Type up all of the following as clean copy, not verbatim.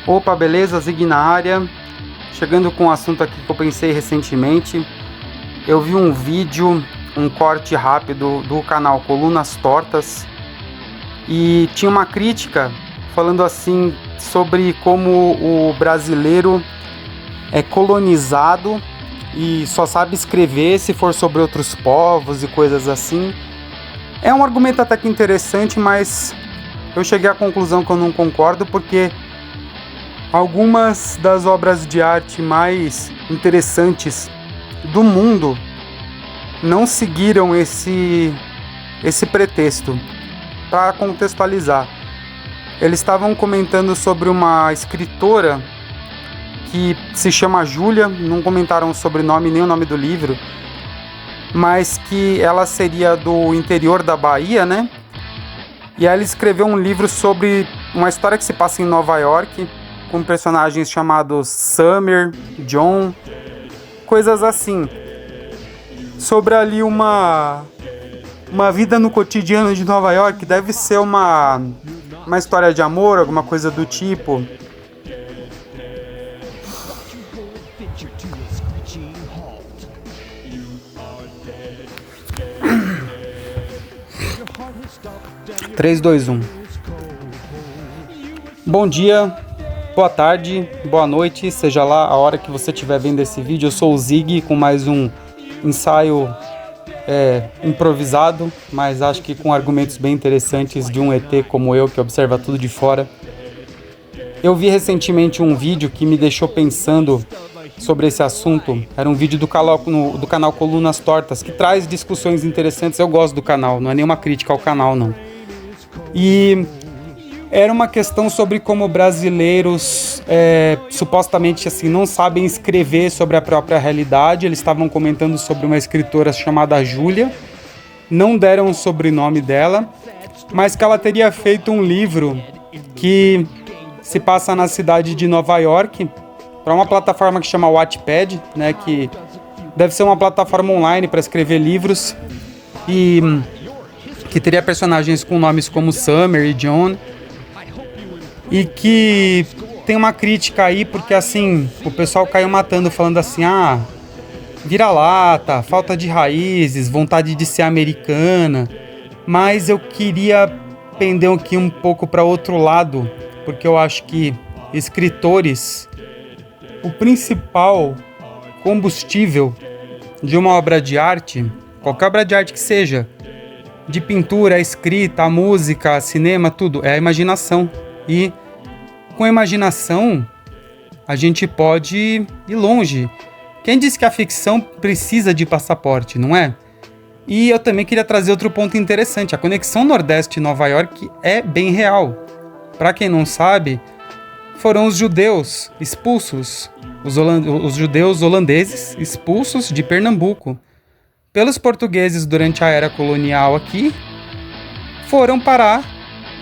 Opa, beleza? Zig na área. Chegando com um assunto aqui que eu pensei recentemente. Eu vi um vídeo, um corte rápido do canal Colunas Tortas e tinha uma crítica falando assim sobre como o brasileiro é colonizado e só sabe escrever se for sobre outros povos e coisas assim. É um argumento até que interessante, mas eu cheguei à conclusão que eu não concordo, porque algumas das obras de arte mais interessantes do mundo não seguiram esse pretexto. Para contextualizar, eles estavam comentando sobre uma escritora que se chama Júlia, não comentaram o sobrenome nem o nome do livro, mas que ela seria do interior da Bahia, né? E aí ela escreveu um livro sobre uma história que se passa em Nova York, com personagens chamados Summer, John, coisas assim. Sobre ali uma vida no cotidiano de Nova York. Deve ser uma história de amor, alguma coisa do tipo. Três, dois, um. Bom dia, boa tarde, boa noite, seja lá a hora que você estiver vendo esse vídeo. Eu sou o Zig com mais um ensaio improvisado, mas acho que com argumentos bem interessantes de um ET como eu, que observa tudo de fora. Eu vi recentemente um vídeo que me deixou pensando sobre esse assunto. Era um vídeo do canal Colunas Tortas, que traz discussões interessantes. Eu gosto do canal, não é nenhuma crítica ao canal, não. E era uma questão sobre como brasileiros supostamente assim, não sabem escrever sobre a própria realidade. Eles estavam comentando sobre uma escritora chamada Júlia, não deram o sobrenome dela, mas que ela teria feito um livro que se passa na cidade de Nova York, para uma plataforma que chama Wattpad, né, que deve ser uma plataforma online para escrever livros, e que teria personagens com nomes como Summer e John, e que tem uma crítica aí, porque assim, o pessoal caiu matando, falando assim, vira-lata, falta de raízes, vontade de ser americana. Mas eu queria pender aqui um pouco para outro lado, porque eu acho que escritores, o principal combustível de uma obra de arte, qualquer obra de arte que seja, de pintura, escrita, música, cinema, tudo, é a imaginação. E com a imaginação a gente pode ir longe. Quem disse que a ficção precisa de passaporte, não é? E eu também queria trazer outro ponto interessante. A conexão Nordeste e Nova York é bem real. Para quem não sabe, foram os judeus expulsos, os judeus holandeses expulsos de Pernambuco pelos portugueses durante a era colonial aqui, foram parar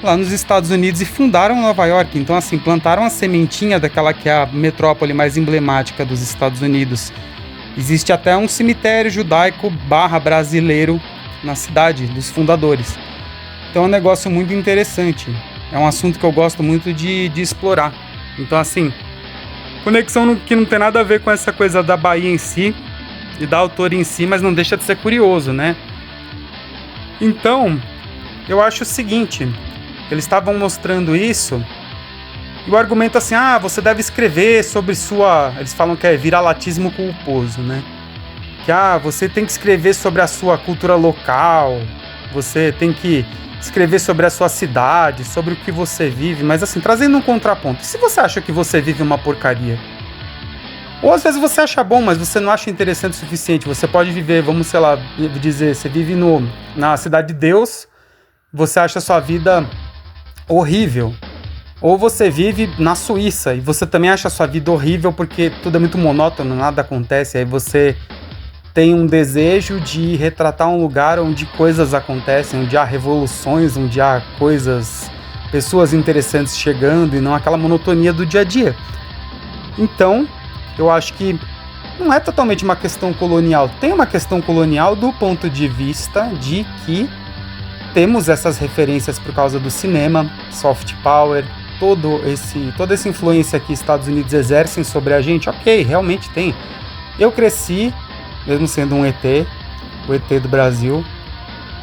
lá nos Estados Unidos e fundaram Nova York. Então, assim, plantaram a sementinha daquela que é a metrópole mais emblemática dos Estados Unidos. Existe até um cemitério judaico /brasileiro na cidade dos fundadores. Então é um negócio muito interessante. É um assunto que eu gosto muito de explorar. Então, assim, conexão que não tem nada a ver com essa coisa da Bahia em si e da autora em si, mas não deixa de ser curioso, né? Então, eu acho o seguinte, eles estavam mostrando isso, e o argumento assim, você deve escrever sobre sua... Eles falam que é viralatismo culposo, né? Que, você tem que escrever sobre a sua cultura local, você tem que escrever sobre a sua cidade, sobre o que você vive, mas assim, trazendo um contraponto. E se você acha que você vive uma porcaria? Ou às vezes você acha bom, mas você não acha interessante o suficiente. Você pode viver, vamos, sei lá, dizer, você vive na Cidade de Deus, você acha a sua vida horrível. Ou você vive na Suíça e você também acha a sua vida horrível porque tudo é muito monótono, nada acontece. Aí você tem um desejo de retratar um lugar onde coisas acontecem, onde há revoluções, onde há coisas, pessoas interessantes chegando e não aquela monotonia do dia a dia. Então, eu acho que não é totalmente uma questão colonial. Tem uma questão colonial do ponto de vista de que temos essas referências por causa do cinema, soft power, toda essa influência que Estados Unidos exercem sobre a gente. Ok, realmente tem. Eu cresci, mesmo sendo um ET, o ET do Brasil,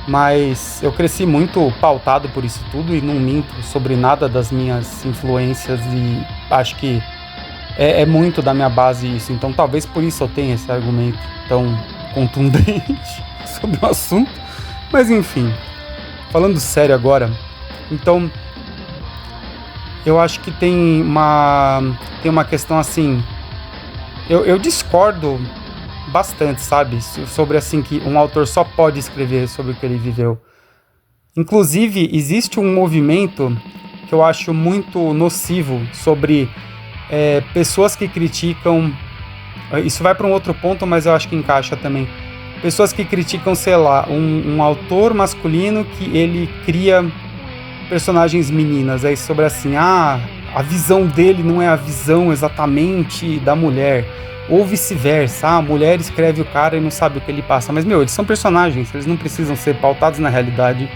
mas eu cresci muito pautado por isso tudo e não minto sobre nada das minhas influências e acho que é muito da minha base isso. Então talvez por isso eu tenha esse argumento tão contundente sobre o assunto. Mas enfim, falando sério agora, então eu acho que tem uma questão assim, eu discordo bastante, sabe, sobre assim que um autor só pode escrever sobre o que ele viveu. Inclusive, existe um movimento que eu acho muito nocivo sobre pessoas que criticam, isso vai para um outro ponto, mas eu acho que encaixa também, pessoas que criticam, sei lá, um autor masculino que ele cria personagens meninas, aí sobre assim, a visão dele não é a visão exatamente da mulher, ou vice-versa, a mulher escreve o cara e não sabe o que ele passa, mas eles são personagens, eles não precisam ser pautados na realidade.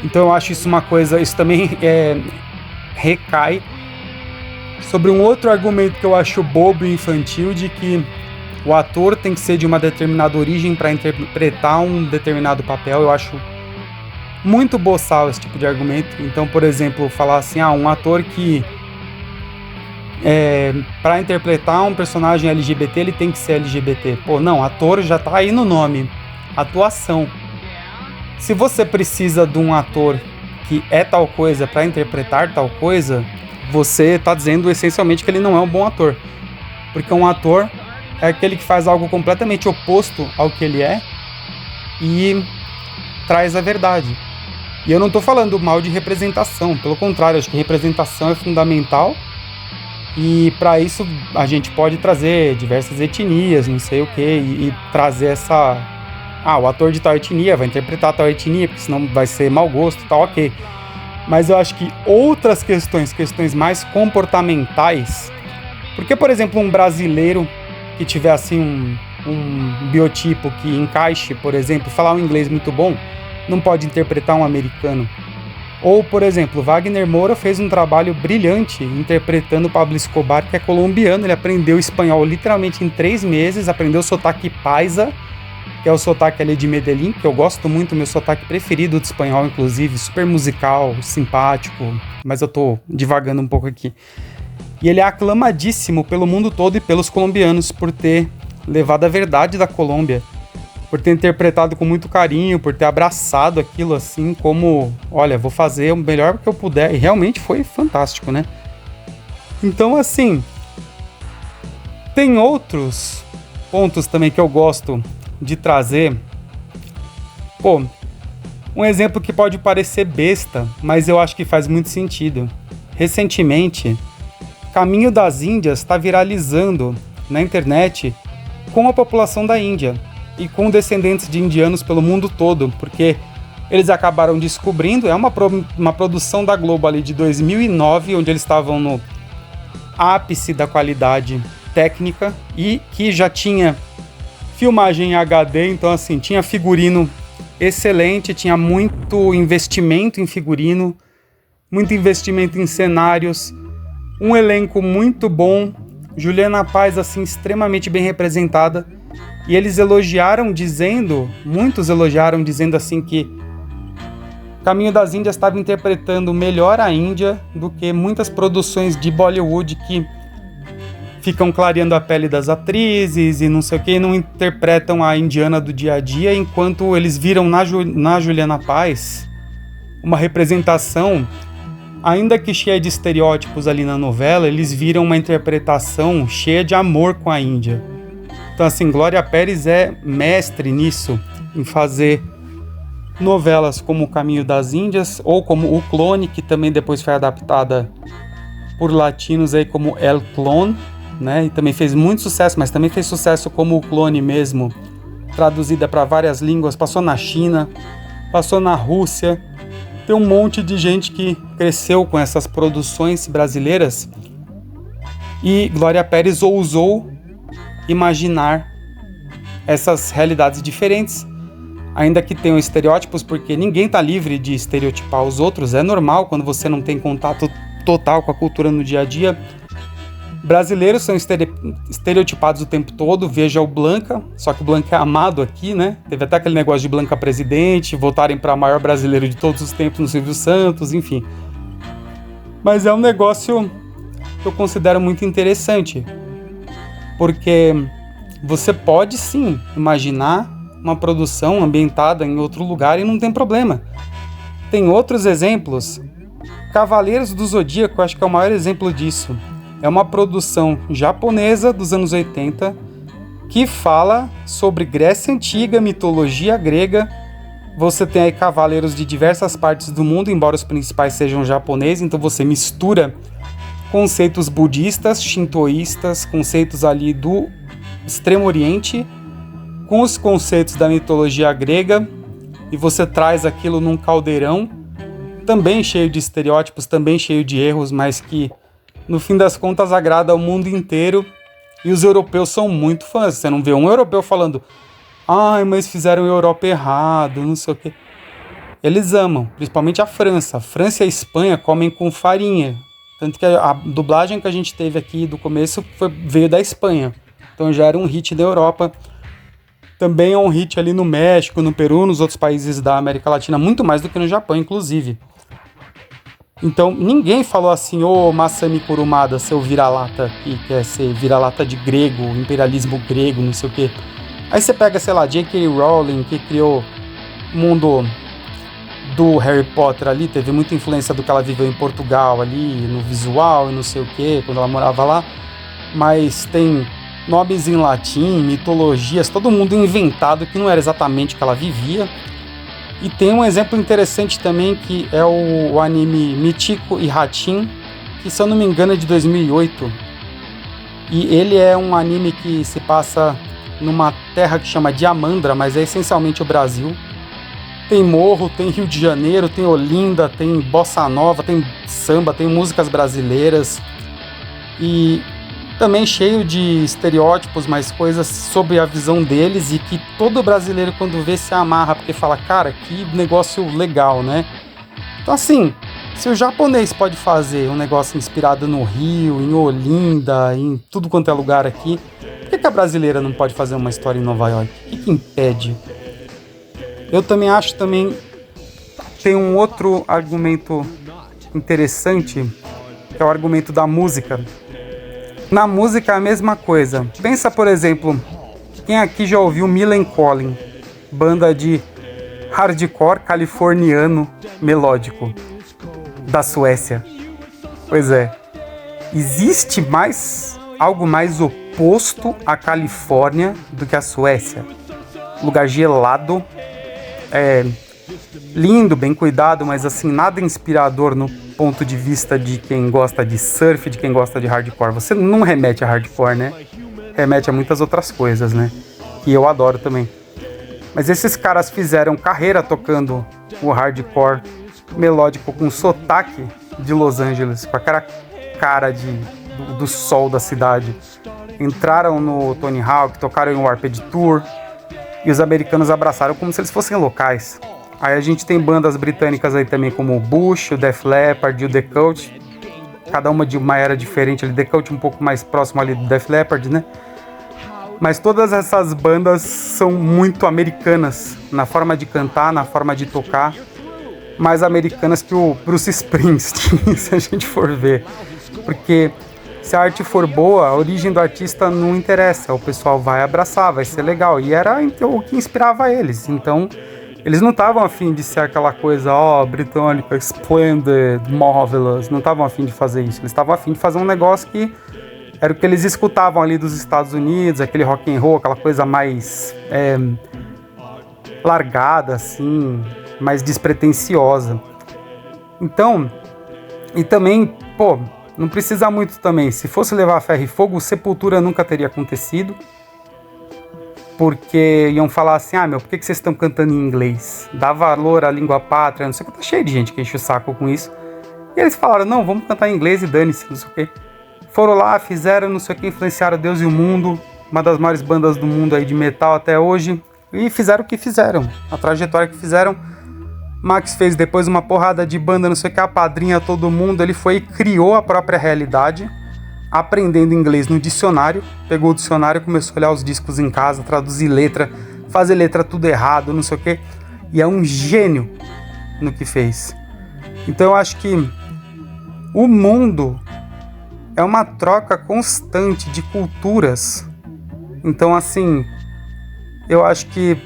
Então eu acho isso uma coisa, isso também recai sobre um outro argumento que eu acho bobo e infantil, de que o ator tem que ser de uma determinada origem para interpretar um determinado papel. Eu acho muito boçal esse tipo de argumento. Então, por exemplo, falar assim, um ator que para interpretar um personagem LGBT, ele tem que ser LGBT. Pô, não, ator já tá aí no nome. Atuação. Se você precisa de um ator que é tal coisa para interpretar tal coisa, você tá dizendo essencialmente que ele não é um bom ator. Porque um ator é aquele que faz algo completamente oposto ao que ele é e traz a verdade. E eu não tô falando mal de representação, pelo contrário, acho que representação é fundamental. E para isso a gente pode trazer diversas etnias, não sei o que, e trazer essa... o ator de tal etnia vai interpretar tal etnia, porque senão vai ser mau gosto e tal, ok. Mas eu acho que outras questões mais comportamentais... Porque, por exemplo, um brasileiro que tiver assim um biotipo que encaixe, por exemplo, falar um inglês muito bom, não pode interpretar um americano. Ou, por exemplo, Wagner Moura fez um trabalho brilhante interpretando Pablo Escobar, que é colombiano. Ele aprendeu espanhol literalmente em 3 meses, aprendeu o sotaque paisa, que é o sotaque ali de Medellín, que eu gosto muito, meu sotaque preferido de espanhol, inclusive, super musical, simpático, mas eu tô divagando um pouco aqui. E ele é aclamadíssimo pelo mundo todo e pelos colombianos por ter levado a verdade da Colômbia, por ter interpretado com muito carinho, por ter abraçado aquilo assim como, olha, vou fazer o melhor que eu puder. E realmente foi fantástico, né? Então, assim, tem outros pontos também que eu gosto de trazer. Pô, um exemplo que pode parecer besta, mas eu acho que faz muito sentido. Recentemente, Caminho das Índias está viralizando na internet com a população da Índia e com descendentes de indianos pelo mundo todo, porque eles acabaram descobrindo, é uma produção da Globo ali de 2009, onde eles estavam no ápice da qualidade técnica e que já tinha filmagem em HD, então assim, tinha figurino excelente, tinha muito investimento em figurino, muito investimento em cenários, um elenco muito bom, Juliana Paz assim extremamente bem representada. E eles muitos elogiaram dizendo assim que Caminho das Índias estava interpretando melhor a Índia do que muitas produções de Bollywood que ficam clareando a pele das atrizes e não sei o que, e não interpretam a indiana do dia a dia, enquanto eles viram na Juliana Paz uma representação, ainda que cheia de estereótipos ali na novela, eles viram uma interpretação cheia de amor com a Índia. Então, assim, Glória Pérez é mestre nisso, em fazer novelas como O Caminho das Índias, ou como O Clone, que também depois foi adaptada por latinos aí como El Clone, né? E também fez muito sucesso, mas também fez sucesso como O Clone mesmo, traduzida para várias línguas, passou na China, passou na Rússia. Tem um monte de gente que cresceu com essas produções brasileiras e Glória Pérez ousou imaginar essas realidades diferentes, ainda que tenham estereótipos, porque ninguém está livre de estereotipar os outros. É normal quando você não tem contato total com a cultura no dia a dia. Brasileiros são estereotipados o tempo todo, veja o Blanca, só que o Blanca é amado aqui, né? Teve até aquele negócio de Blanca presidente, votarem para o maior brasileiro de todos os tempos no Silvio Santos, enfim. Mas é um negócio que eu considero muito interessante, porque você pode sim imaginar uma produção ambientada em outro lugar e não tem problema. Tem outros exemplos. Cavaleiros do Zodíaco, acho que é o maior exemplo disso. É uma produção japonesa dos anos 80 que fala sobre Grécia Antiga, mitologia grega. Você tem aí cavaleiros de diversas partes do mundo, embora os principais sejam japoneses, então você mistura conceitos budistas, shintoístas, conceitos ali do Extremo Oriente com os conceitos da mitologia grega e você traz aquilo num caldeirão também cheio de estereótipos, também cheio de erros, mas que no fim das contas agrada ao mundo inteiro e os europeus são muito fãs. Você não vê um europeu falando ai, mas fizeram a Europa errado, não sei o quê. Eles amam, principalmente a França. A França e a Espanha comem com farinha. Tanto que a dublagem que a gente teve aqui do começo veio da Espanha. Então já era um hit da Europa. Também é um hit ali no México, no Peru, nos outros países da América Latina, muito mais do que no Japão, inclusive. Então, ninguém falou assim, ô Masami Kurumada, seu vira-lata, que quer ser vira-lata de grego, imperialismo grego, não sei o quê. Aí você pega, sei lá, J.K. Rowling, que criou o mundo do Harry Potter ali, teve muita influência do que ela viveu em Portugal ali, no visual e não sei o quê, quando ela morava lá. Mas tem nomes em latim, mitologias, todo mundo inventado que não era exatamente o que ela vivia. E tem um exemplo interessante também que é o anime Michiko e Hatchin, que se eu não me engano é de 2008. E ele é um anime que se passa numa terra que chama Diamandra, mas é essencialmente o Brasil. Tem morro, tem Rio de Janeiro, tem Olinda, tem bossa nova, tem samba, tem músicas brasileiras. E também cheio de estereótipos, mas coisas sobre a visão deles e que todo brasileiro quando vê se amarra, porque fala, cara, que negócio legal, né? Então assim, se o japonês pode fazer um negócio inspirado no Rio, em Olinda, em tudo quanto é lugar aqui, por que a brasileira não pode fazer uma história em Nova York? O que impede? Eu também acho tem um outro argumento interessante, que é o argumento da música. Na música é a mesma coisa. Pensa, por exemplo, quem aqui já ouviu Millencolin, banda de hardcore californiano melódico da Suécia? Pois é. Existe algo mais oposto à Califórnia do que a Suécia? Lugar gelado, lindo, bem cuidado, mas assim, nada inspirador no ponto de vista de quem gosta de surf, de quem gosta de hardcore. Você não remete a hardcore, né? Remete a muitas outras coisas, né? Que eu adoro também. Mas esses caras fizeram carreira tocando o hardcore melódico com sotaque de Los Angeles, com aquela cara do sol da cidade. Entraram no Tony Hawk, tocaram em Warped Tour e os americanos abraçaram como se eles fossem locais. Aí a gente tem bandas britânicas aí também como o Bush, o Def Leppard e o The Cult. Cada uma de uma era diferente. O The Cult um pouco mais próximo ali do Def Leppard, né? Mas todas essas bandas são muito americanas. Na forma de cantar, na forma de tocar. Mais americanas que o Bruce Springsteen, se a gente for ver. Porque se a arte for boa, a origem do artista não interessa. O pessoal vai abraçar, vai ser legal. E era o que inspirava eles. Então eles não estavam afim de ser aquela coisa, britânica, splendid, marvelous. Não estavam afim de fazer isso. Eles estavam afim de fazer um negócio que era o que eles escutavam ali dos Estados Unidos, aquele rock and roll, aquela coisa mais largada, assim, mais despretensiosa. Então, e também, não precisa muito também. Se fosse levar a ferro e fogo, Sepultura nunca teria acontecido. Porque iam falar assim, por que vocês estão cantando em inglês? Dá valor à língua pátria, não sei o que, tá cheio de gente que enche o saco com isso. E eles falaram, não, vamos cantar em inglês e dane-se, não sei o que. Foram lá, fizeram, não sei o que, influenciaram Deus e o mundo, uma das maiores bandas do mundo aí de metal até hoje, e fizeram o que fizeram, a trajetória que fizeram. Max fez depois uma porrada de banda, não sei o que, a padrinha, todo mundo. Ele foi e criou a própria realidade, aprendendo inglês no dicionário. Pegou o dicionário, começou a olhar os discos em casa, traduzir letra, fazer letra tudo errado, não sei o que. E é um gênio no que fez. Então eu acho que o mundo é uma troca constante de culturas. Então, assim, eu acho que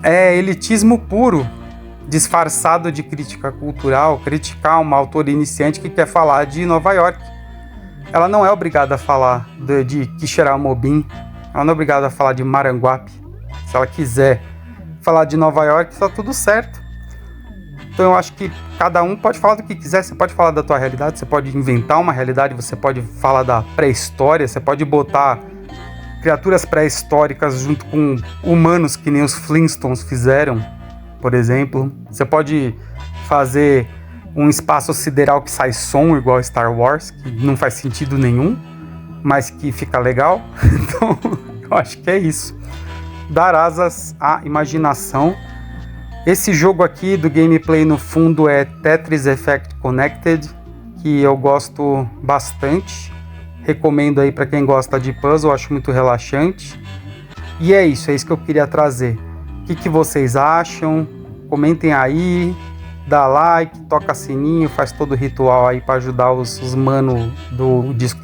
é elitismo puro, disfarçado de crítica cultural, criticar uma autora iniciante que quer falar de Nova York. Ela não é obrigada a falar de Quixeramobim, ela não é obrigada a falar de Maranguape. Se ela quiser falar de Nova York, está tudo certo. Então eu acho que cada um pode falar do que quiser. Você pode falar da tua realidade, você pode inventar uma realidade, você pode falar da pré-história, você pode botar criaturas pré-históricas junto com humanos que nem os Flintstones fizeram, por exemplo. Você pode fazer um espaço sideral que sai som igual Star Wars, que não faz sentido nenhum, mas que fica legal. Então eu acho que é isso. Dar asas à imaginação. Esse jogo aqui do gameplay no fundo é Tetris Effect Connected, que eu gosto bastante. Recomendo aí para quem gosta de puzzle, acho muito relaxante. E é isso que eu queria trazer. O que vocês acham? Comentem aí, dá like, toca sininho, faz todo o ritual aí para ajudar os manos do disco